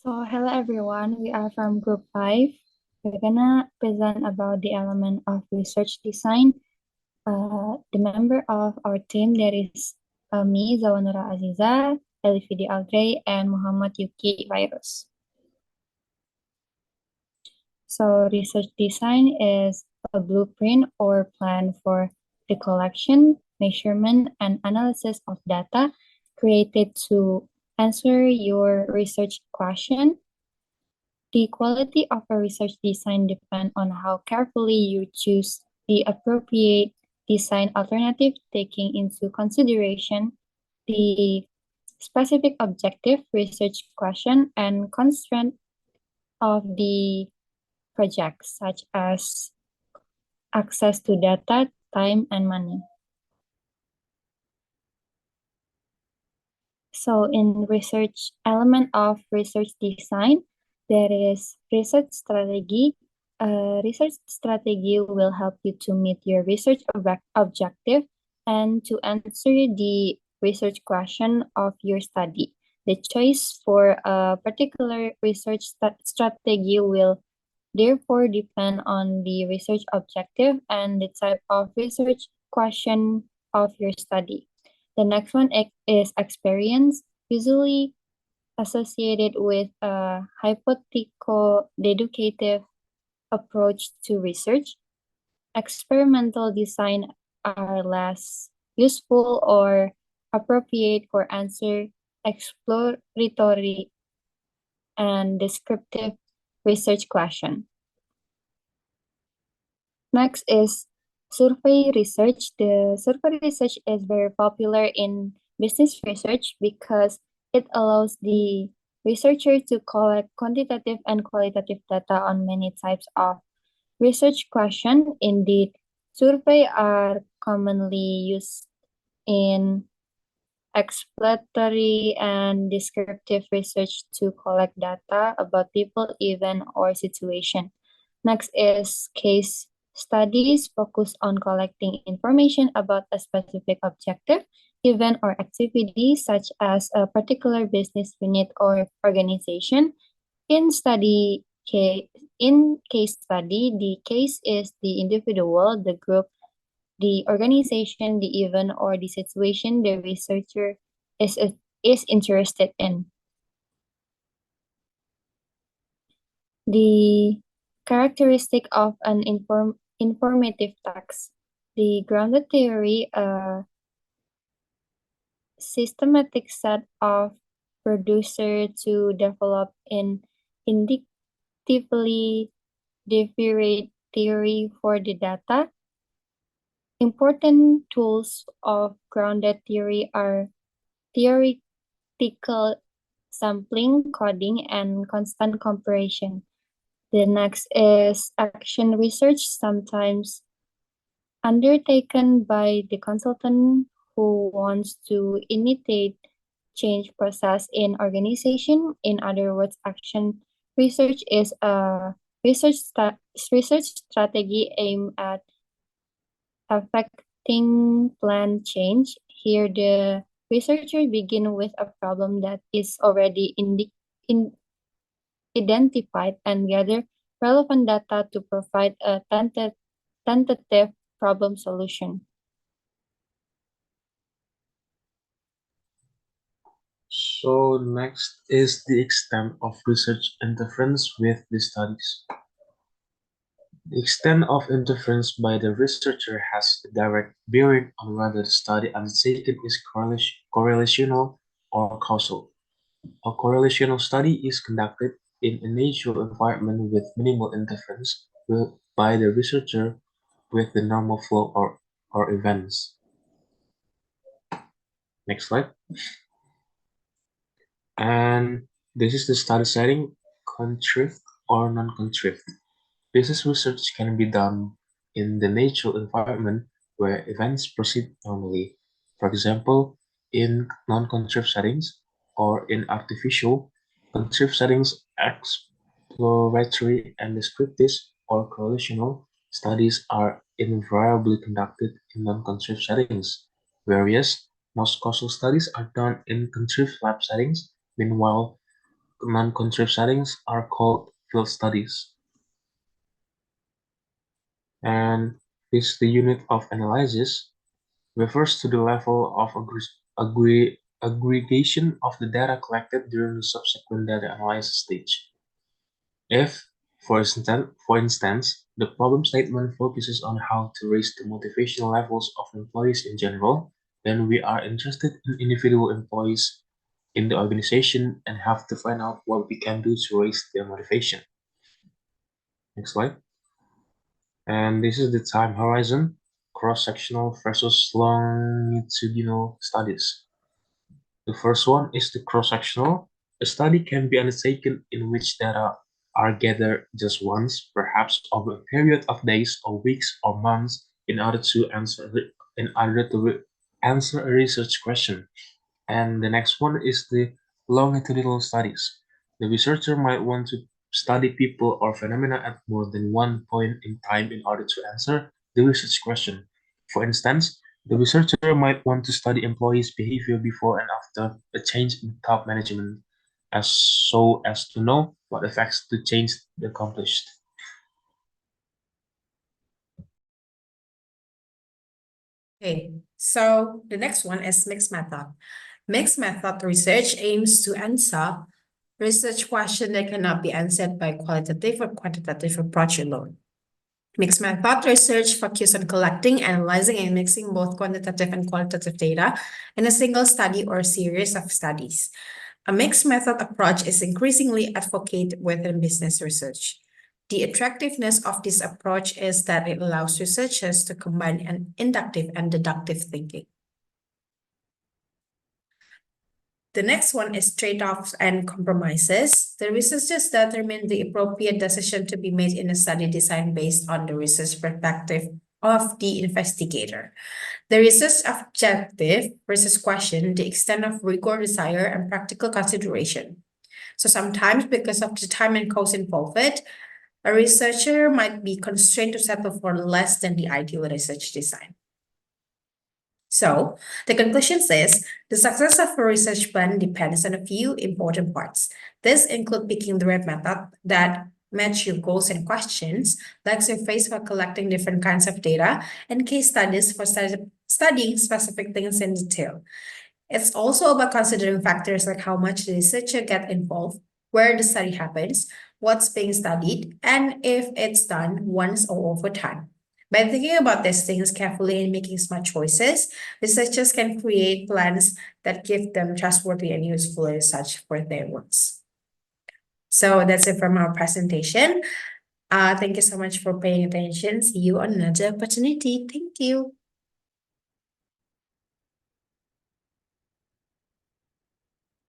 So, hello everyone, we are from group 5. We're gonna present about the element of research design. The member of our team, there is me, Zahwa Nura Aziza, Relifidi Audrey, and Mohammad Yuki Fairuuz. So, research design is a blueprint or plan for the collection, measurement, and analysis of data created to answer your research question. The quality of a research design depends on how carefully you choose the appropriate design alternative, taking into consideration the specific objective, research question, and constraint of the project, such as access to data, time, and money. So in research element of research design, there is research strategy. Research strategy will help you to meet your research objective and to answer the research question of your study. The choice for a particular research strategy will therefore depend on the research objective and the type of research question of your study. The next one is experience, usually associated with a hypothetical-deductive approach to research. Experimental design are less useful or appropriate for answer exploratory and descriptive research question. Next is survey research. The survey research is very popular in business research because it allows the researcher to collect quantitative and qualitative data on many types of research questions. Indeed, survey are commonly used in exploratory and descriptive research to collect data about people, event, or situation. Next is case studies focus on collecting information about a specific objective, event, or activity, such as a particular business unit or organization. In case study, the case is the individual, the group, the organization, the event, or the situation the researcher is interested in. The characteristic of an informative text. The grounded theory, a systematic set of producer to develop an inductively derived theory for the data. Important tools of grounded theory are theoretical sampling, coding, and constant comparison. The next is action research, sometimes undertaken by the consultant who wants to initiate change process in organization. In other words, action research is a research strategy aimed at affecting plan change. Here, the researcher begin with a problem that is already identified and gather relevant data to provide a tentative problem solution. So next is the extent of research interference with the studies. The extent of interference by the researcher has a direct bearing on whether the study undertaken is correlational or causal. A correlational study is conducted in a natural environment with minimal interference by the researcher with the normal flow or events. Next slide. And this is the study setting, contrived or non-contrived. Business research can be done in the natural environment where events proceed normally. For example, in non-contrived settings or in artificial, contrived settings, exploratory and descriptive or correlational studies are invariably conducted in non-contrived settings, whereas most causal studies are done in contrived lab settings. Meanwhile, non-contrived settings are called field studies. And this the unit of analysis refers to the level of aggregation of the data collected during the subsequent data analysis stage. If, for instance, the problem statement focuses on how to raise the motivational levels of employees in general, then we are interested in individual employees in the organization and have to find out what we can do to raise their motivation. Next slide. And this is the time horizon, cross-sectional versus longitudinal studies. The first one is the cross-sectional. A study can be undertaken in which data are gathered just once, perhaps over a period of days or weeks or months, in order to answer a research question. And the next one is the longitudinal studies. The researcher might want to study people or phenomena at more than one point in time in order to answer the research question. For instance, the researcher might want to study employees' behavior before and after a change in top management, as to know what effects the change accomplished. Okay, so the next one is mixed method. Mixed method research aims to answer research question that cannot be answered by qualitative or quantitative approach alone. Mixed method research focuses on collecting, analyzing, and mixing both quantitative and qualitative data in a single study or series of studies. A mixed method approach is increasingly advocated within business research. The attractiveness of this approach is that it allows researchers to combine an inductive and deductive thinking. The next one is trade-offs and compromises. The researchers determine the appropriate decision to be made in a study design based on the research perspective of the investigator. The research objective versus question the extent of rigor, desire, and practical consideration. So sometimes because of the time and cost involved, a researcher might be constrained to settle for less than the ideal research design. So the conclusion says the success of a research plan depends on a few important parts. This include picking the right method that match your goals and questions, like surveys for collecting different kinds of data, and case studies for studying specific things in detail. It's also about considering factors like how much the researcher get involved, where the study happens, what's being studied, and if it's done once or over time. By thinking about these things carefully and making smart choices, researchers can create plans that give them trustworthy and useful research for their works. So that's it from our presentation. Thank you so much for paying attention. See you on another opportunity. Thank you.